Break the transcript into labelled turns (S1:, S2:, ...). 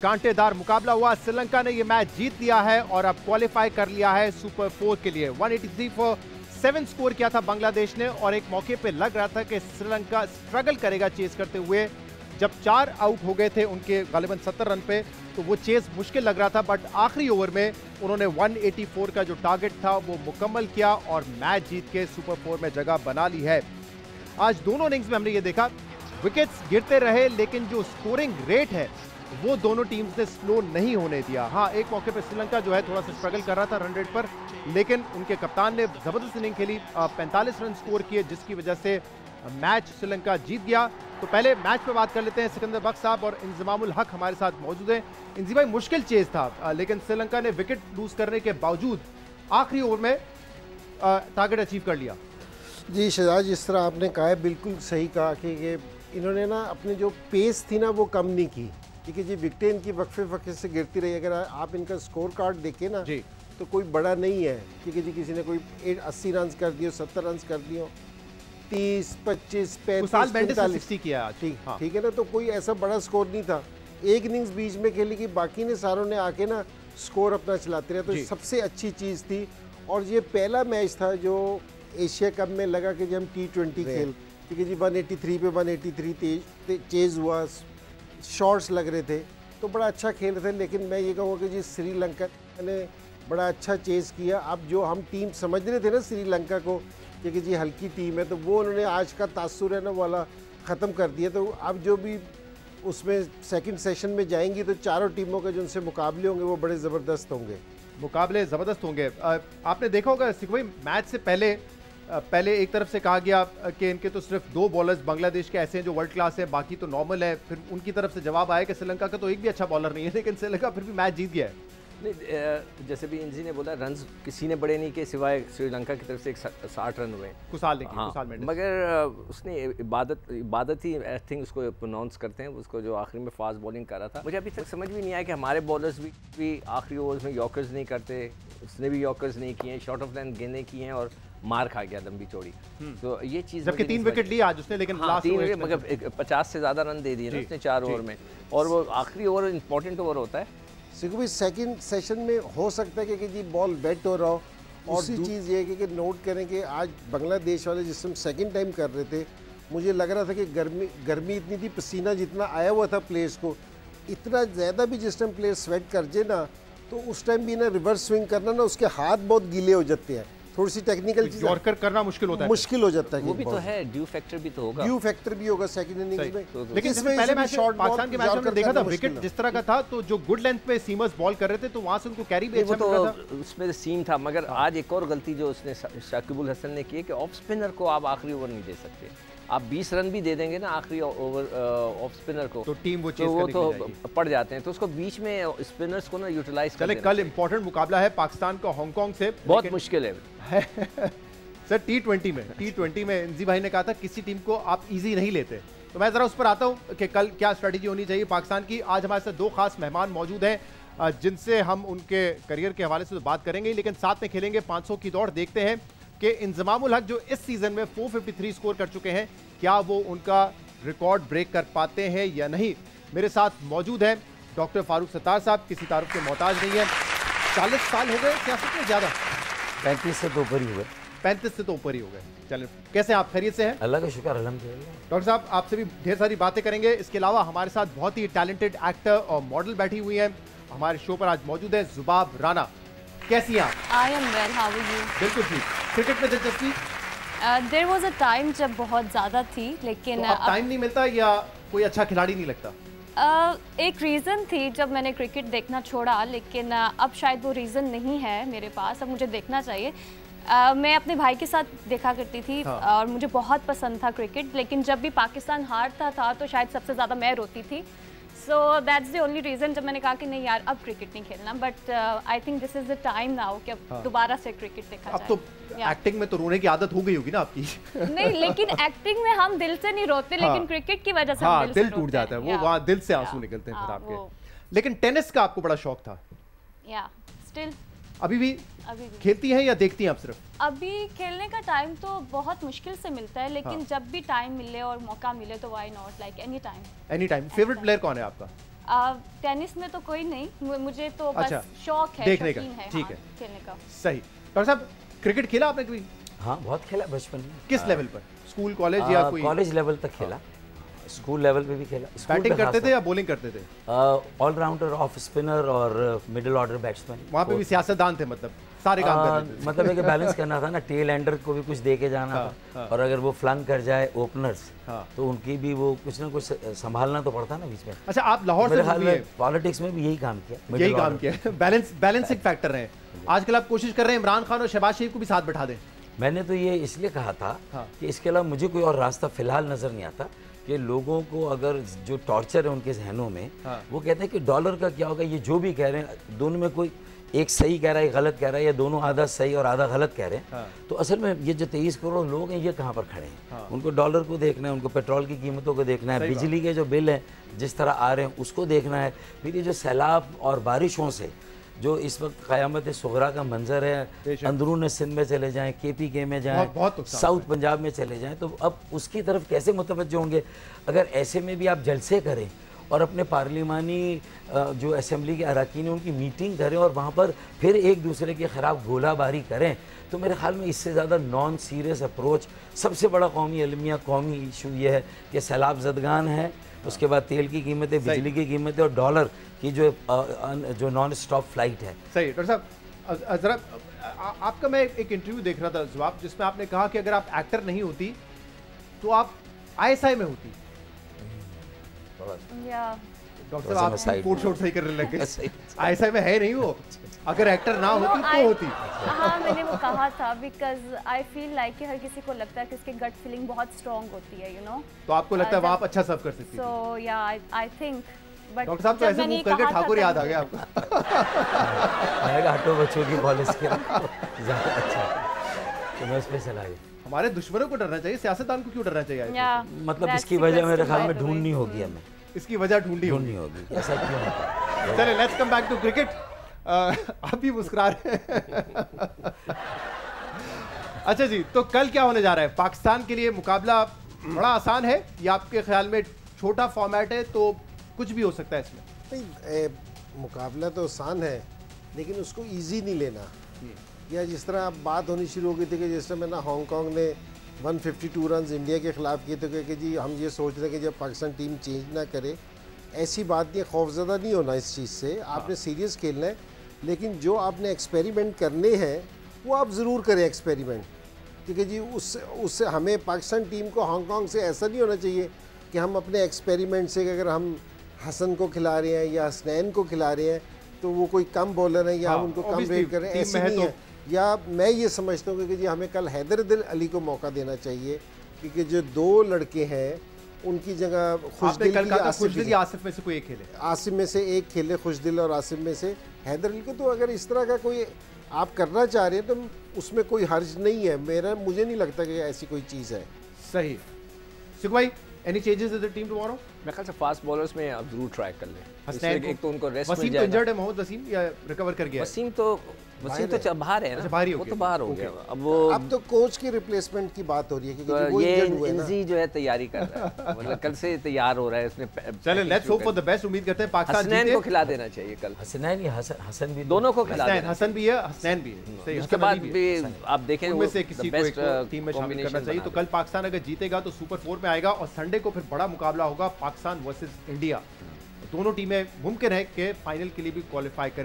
S1: कांटेदार मुकाबला हुआ। श्रीलंका ने यह मैच जीत लिया है और अब क्वालिफाई कर लिया है सुपर 4 के लिए। 183 फॉर 7 स्कोर किया था बांग्लादेश ने और एक मौके पे लग रहा था कि श्रीलंका स्ट्रगल करेगा चेस करते हुए। जब 4 आउट हो गए थे उनके गालिबन 70 रन पे, तो वो चेस मुश्किल लग रहा था, बट आखिरी ओवर में उन्होंने 184 का जो टारगेट था वो मुकम्मल किया और मैच जीत के सुपर 4 में जगह बना ली है। आज दोनों इनिंग्स में हमने ये देखा, विकेट्स गिरते रहे लेकिन जो स्कोरिंग रेट है वो दोनों टीम्स ने स्लो नहीं होने दिया। हाँ, एक मौके पर श्रीलंका जो है थोड़ा सा स्ट्रगल कर रहा था रन रेट पर, लेकिन उनके कप्तान ने जबरदस्त इनिंग खेली, 45 रन स्कोर किए, जिसकी वजह से मैच श्रीलंका जीत गया। तो पहले मैच पे बात कर लेते हैं। सिकंदर बख्श साहब और इंजमामुल हक हमारे साथ मौजूद हैं। इंजी भाई, मुश्किल चेज था लेकिन श्रीलंका ने विकेट लूज करने के बावजूद आखिरी ओवर में टारगेट अचीव कर लिया।
S2: जी शहजाद, जिस तरह आपने कहा है बिल्कुल सही कहा कि इन्होंने ना अपनी जो पेस थी ना वो कम नहीं की, क्योंकि जी विकेटें इनकी वक्फे से गिरती रही। अगर आप इनका स्कोर कार्ड देखें ना जी, तो कोई बड़ा नहीं है, क्योंकि जी किसी ने कोई 80 रन कर दिए, 70 रन कर दिए, 30, 25, 35, 45
S1: किया।
S2: ठीक है ना, तो कोई ऐसा बड़ा स्कोर नहीं था। एक इनिंग्स बीच में खेली कि बाकी ने सारों ने आके ना स्कोर अपना चलाते रहे, तो सबसे अच्छी चीज़ थी। और ये पहला मैच था जो एशिया कप में लगा कि जब हम T20 खेल, क्योंकि जी 183 पे 183 चेज हुआ, शॉट्स लग रहे थे, तो बड़ा अच्छा खेल रहे थे। लेकिन मैं ये कहूँगा कि जी श्रीलंका ने बड़ा अच्छा चेस किया। अब जो हम टीम समझ रहे थे ना श्रीलंका को, क्योंकि जी हल्की टीम है, तो वो उन्होंने आज का तासुर है ना वाला ख़त्म कर दिया। तो अब जो भी उसमें सेकंड सेशन में जाएंगी तो चारों टीमों के जो उनसे मुकाबले होंगे वो बड़े ज़बरदस्त होंगे।
S1: मुकाबले ज़बरदस्त होंगे। आपने देखा होगा भाई, मैच से पहले एक तरफ से कहा गया कि इनके तो सिर्फ 2 बॉलर्स बांग्लादेश के ऐसे हैं जो वर्ल्ड क्लास है, बाकी तो नॉर्मल है। फिर उनकी तरफ से जवाब आया कि श्रीलंका का तो एक भी अच्छा बॉलर नहीं है, लेकिन श्रीलंका फिर भी मैच जीत गया है।
S3: नहीं, जैसे भी इंजी ने बोला, रन्स किसी ने बड़े नहीं किए सिवाय श्रीलंका की तरफ से 60 रन हुए
S1: कुसाल ने।
S3: हाँ, मगर उसने इबादत ही आई थिंक उसको प्रोनाउंस करते हैं, उसको जो आखिरी में फास्ट बॉलिंग कर रहा था। मुझे अभी तक समझ भी नहीं आया कि हमारे बॉलर्स भी आखिरी ओवर्स में यॉर्कर्स नहीं करते, उसने भी यॉर्कर्स नहीं किए, शॉर्ट ऑफ लाइन गेंदें की हैं और मार खा गया लंबी चौड़ी। तो ये चीज़
S1: जबकि 3 विकेट लिए आज उसने, लेकिन
S3: लास्ट ओवर मगर 50 से ज़्यादा रन दे दिए ना उसने 4 ओवर में, और वो आखिरी ओवर इंपॉर्टेंट ओवर होता है।
S2: सिर्फ सेकंड सेशन में हो सकता है कि जी बॉल वेट हो रहा हो। और दूसरी चीज़ ये है कि नोट करें कि आज बांग्लादेश वाले जिस हम सेकंड टाइम कर रहे थे, मुझे लग रहा था कि गर्मी इतनी थी, पसीना जितना आया हुआ था प्लेयर्स को, इतना ज़्यादा भी जिस टाइम प्लेयर स्वेट कर जाए ना, तो उस टाइम भी ना रिवर्स स्विंग करना ना, उसके हाथ बहुत गीले हो जाते हैं। थोड़ी सी टेक्निकल चीज
S1: यॉर्कर करना मुश्किल होता है,
S2: मुश्किल हो जाता है।
S3: वो भी तो है, ड्यू फैक्टर भी तो होगा,
S2: ड्यू फैक्टर भी होगा सेकंड इनिंग्स में।
S1: लेकिन इसमें पहले मैच पाकिस्तान के मैच में देखा था विकेट जिस तरह का था, तो जो गुड लेंथ पे सीमर्स बॉल कर रहे थे तो वहां से उनको कैरी भी अच्छा मिल रहा था,
S3: उसमें सीम था। मगर आज एक और गलती जो उसने शाकिबुल हसन ने की है कि ऑफ स्पिनर को आप आखिरी ओवर नहीं दे सकते। आप 20 रन भी दे देंगे ना आखिरी ओवर ऑफ स्पिनर को,
S1: तो टीम वो
S3: तो पड़ जाते हैं, तो उसको बीच में स्पिनर्स को ना यूटिलाइज कर।
S1: चले, कल इंपॉर्टेंट मुकाबला है पाकिस्तान का हांगकांग से,
S3: बहुत मुश्किल है
S1: सर। T20 में इंजी भाई ने कहा था किसी टीम को आप इजी नहीं लेते, तो मैं जरा उस पर आता हूं कि कल क्या स्ट्रेटेजी होनी चाहिए पाकिस्तान की। आज हमारे साथ 2 खास मेहमान मौजूद हैं जिनसे हम उनके करियर के हवाले से तो बात करेंगे, लेकिन साथ में खेलेंगे 500 की दौड़। देखते हैं कि इंजमामुल हक जो इस सीजन में 453 स्कोर कर चुके हैं, क्या वो उनका रिकॉर्ड ब्रेक कर पाते हैं या नहीं। मेरे साथ मौजूद हैं डॉक्टर फारूक सत्तार साहब, किसी तारुफ के मोहताज नहीं है, 40 साल हो गए सियासत में, ज़्यादा
S4: 35 से तो ऊपर ही हुए,
S1: 35 से तो ऊपर ही हो गए। चलिए, कैसे आप, खैरियत से हैं?
S4: अल्लाह का शुक्र, अल्हम्दुलिल्लाह।
S1: डॉक्टर साहब, आपसे भी ढेर सारी बातें करेंगे। इसके अलावा हमारे साथ बहुत ही टैलेंटेड एक्टर और मॉडल बैठी हुई हैं हमारे शो पर आज मौजूद है जुबाब राना। कैसी हैं आप?
S5: I am well, how are you?
S1: बिल्कुल ठीक। क्रिकेट में दिलचस्पी?
S5: देयर वाज अ टाइम जब बहुत ज़्यादा थी, लेकिन
S1: तो अब टाइम नहीं मिलता या कोई अच्छा खिलाड़ी नहीं लगता?
S5: एक रीज़न थी जब मैंने क्रिकेट देखना छोड़ा, लेकिन अब शायद वो रीज़न नहीं है मेरे पास। अब मुझे देखना चाहिए। मैं अपने भाई के साथ देखा करती थी और मुझे बहुत पसंद था क्रिकेट, लेकिन जब भी पाकिस्तान हारता था तो शायद सबसे ज़्यादा मैं रोती थी। So that's the only reason जब मैंने कहा कि नहीं यार, अब क्रिकेट नहीं खेलना। But I think this is the time now कि अब दोबारा से क्रिकेट देखा जाए।
S1: अब तो एक्टिंग में तो रोने की आदत हो गई होगी ना आपकी?
S5: नहीं, लेकिन एक्टिंग में हम दिल से नहीं रोते, लेकिन क्रिकेट की वजह से हम
S1: दिल टूट जाता है, वो वहाँ दिल से आंसू निकलते हैं फिर आपके। लेकिन टेनिस का आपको बड़ा शौक था?
S5: या स्टिल
S1: अभी भी खेलती हैं या देखती हैं आप सिर्फ?
S5: अभी खेलने का टाइम तो बहुत मुश्किल से मिलता है, लेकिन जब भी टाइम मिले और मौका मिले तो why not, like any time.
S1: Any time. Favourite player कौन है आपका?
S5: टेनिस में तो कोई नहीं, मुझे तो बस
S1: अच्छा,
S5: शौक है,
S1: देखने का,
S5: शौकीन है,
S1: ठीक
S5: हाँ,
S1: है।
S5: खेलने का।
S1: सही। डॉक्टर साहब, क्रिकेट खेला आपने कभी?
S4: हाँ, बहुत खेला बचपन में।
S1: किस लेवल पर? स्कूल, कॉलेज या कोई?
S4: कॉलेज लेवल तक खेला, स्कूल लेवल पे भी खेला।
S1: बैटिंग करते थे या बॉलिंग करते थे?
S4: ऑलराउंडर, ऑफ स्पिनर और मिडिल ऑर्डर बैट्समैन।
S1: वहाँ पे भी सियासतदान थे, मतलब सारे काम करते थे?
S4: मतलब है कि बैलेंस करना था ना, टेल एंडर को भी कुछ दे के जाना था, और अगर वो फ्लंग कर जाए ओपनर्स, तो उनकी भी वो कुछ ना कुछ संभालना तो पड़ता ना बीच में।
S1: अच्छा, आप लाहौर से
S4: ख्याल में पॉलिटिक्स में भी यही काम किया,
S1: यही काम किया, बैलेंसिंग फैक्टर रहे। आजकल आप कोशिश कर रहे हैं इमरान खान और शहबाज शरीफ को भी साथ बैठा दें।
S4: मैंने तो ये इसलिए कहा था कि इसके अलावा मुझे कोई और रास्ता फिलहाल नजर नहीं आता कि लोगों को अगर जो टॉर्चर है उनके जहनों में, वो कहते हैं कि डॉलर का क्या होगा, ये जो भी कह रहे हैं दोनों में कोई एक सही कह रहा है, एक गलत कह रहा है, या दोनों आधा सही और आधा गलत कह रहे हैं। तो असल में ये जो 23 करोड़ लोग हैं, ये कहाँ पर खड़े हैं? उनको डॉलर को देखना है, उनको पेट्रोल की कीमतों को देखना है, बिजली के जो बिल हैं जिस तरह आ रहे हैं उसको देखना है, फिर ये जो सैलाब और बारिशों से जो इस वक्त क़यामत सुगरा का मंजर है, अंदरून सिंध में चले जाएं, KPK में जाएं, साउथ पंजाब में चले जाएं, तो अब उसकी तरफ कैसे मुतवज्जो होंगे? अगर ऐसे में भी आप जलसे करें और अपने पार्लिमानी जो असेंबली के अरकान उनकी मीटिंग करें और वहाँ पर फिर एक दूसरे के ख़िलाफ़ गोलाबारी करें, तो मेरे ख्याल में इससे ज़्यादा नॉन सीरियस अप्रोच, सबसे बड़ा कौमी अलमिया कौमी इशू ये है कि सैलाब ज़दगान है, उसके बाद तेल की कीमतें, बिजली की कीमतें और डॉलर की जो नॉन स्टॉप फ्लाइट है।
S1: सही। डॉक्टर साहब, ज़रा आपका मैं एक इंटरव्यू देख रहा था जवाब, जिसमें आपने कहा कि अगर आप एक्टर नहीं होती तो आप ISI में होती। डॉक्टर साहब, आप कोट शोट सही करने लगे। ISI में है नहीं वो, अगर एक्टर ना होती तो होती।
S5: हाँ, मैंने वो कहा था बिकॉज आई फील लाइक कि हर किसी को लगता है कि उसकी गट फीलिंग बहुत स्ट्रांग होती है, यू नो।
S1: तो आपको लगता है वहाँ आप अच्छा सर्व कर सकती हैं?
S5: सो या आई थिंक, बट
S1: डॉक्टर साहब तो ऐसे मूव करके ठाकुर याद आ गया आपको।
S4: मैंने कहा हटो बच्चों की पॉलिसी के ज़्यादा अच्छा, तो मैं उस पर चला गया।
S1: हमारे दुश्मनों को डरना चाहिए, सियासतदान को क्यों डरना चाहिए?
S4: मतलब इसकी वजह मेरे ख्याल में ढूंढनी होगी हमें,
S1: इसकी वजह ढूंढनी होगी।
S4: ऐसा क्यों है?
S1: चलिए, let's come back to cricket. आप भी मुस्कुरा रहे हैं। अच्छा जी, तो कल क्या होने जा रहा है? पाकिस्तान के लिए मुकाबला बड़ा आसान है या आपके ख्याल में छोटा फॉर्मेट है तो कुछ भी हो सकता है इसमें?
S2: नहीं, मुकाबला तो आसान है, लेकिन उसको इजी नहीं लेना। या जिस तरह अब बात होनी शुरू हो गई थी कि जिस समय ना हांगकांग ने 152 रन इंडिया के खिलाफ किए, तो कि जी हम ये सोच रहे हैं कि जब पाकिस्तान टीम चेंज ना करे, ऐसी बात नहीं, खौफजदा नहीं होना इस चीज़ से। आपने सीरियस खेलना है, लेकिन जो आपने एक्सपेरिमेंट करने हैं वो आप ज़रूर करें एक्सपेरिमेंट, क्योंकि जी उससे हमें पाकिस्तान टीम को हांगकांग से ऐसा नहीं होना चाहिए कि हम अपने एक्सपेरिमेंट से अगर हम हसन को खिला रहे हैं या हसनैन को खिला रहे हैं तो वो कोई कम बॉलर है या हम उनको कम रेट कर रहे हैं, ऐसे नहीं है। या मैं ये समझता हूँ कि जी हमें कल हैदर अली को मौका देना चाहिए, क्योंकि जो 2 लड़के हैं उनकी जगह
S1: खुशदिल या आसिफ में से कोई एक खेले,
S2: आसिफ में से एक खेले, खुशदिल और आसिफ में से हैदर अली को। तो अगर इस तरह का कोई आप करना चाह रहे हैं तो उसमें कोई हर्ज नहीं है, मुझे नहीं लगता कि ऐसी कोई चीज़ है।
S1: सही। सुख भाई, any changes in the team tomorrow?
S3: मैं ख्याल से फास्ट बॉलर्स में अब जरूर ट्राई कर लें। एक तो उनको रेस्ट मिल
S1: जाएगा। वसीम तो इंजर्ड है, मोहम्मद वसीम या रिकवर कर गया?
S3: वसीम तो बाहर है ना, वो तो बाहर हो गया।
S2: अब तो कोच की रिप्लेसमेंट की बात हो रही है, क्योंकि वो
S3: ये इंजी जो है तैयारी कर रहा है, मतलब कल से तैयार हो रहा है इसने।
S1: चले, let's hope for the best. उम्मीद करते हैं पाकिस्तान
S3: हसनैन को खिला देना चाहिए कल।
S4: हसनैन या हसन भी,
S3: दोनों को खिला देना।
S1: हसन भी है, हसनैन भी है।
S3: उसके बाद भी आप देखें
S1: उनमें से किसी को एक टीम में शामिल करना चाहिए। तो कल पाकिस्तान अगर जीतेगा तो सुपर 4 में आएगा और संडे को फिर बड़ा मुकाबला होगा पाकिस्तान वर्सेस इंडिया। दोनों टीमें मुमकिन है कि फाइनल के लिए भी क्वालिफाई करें।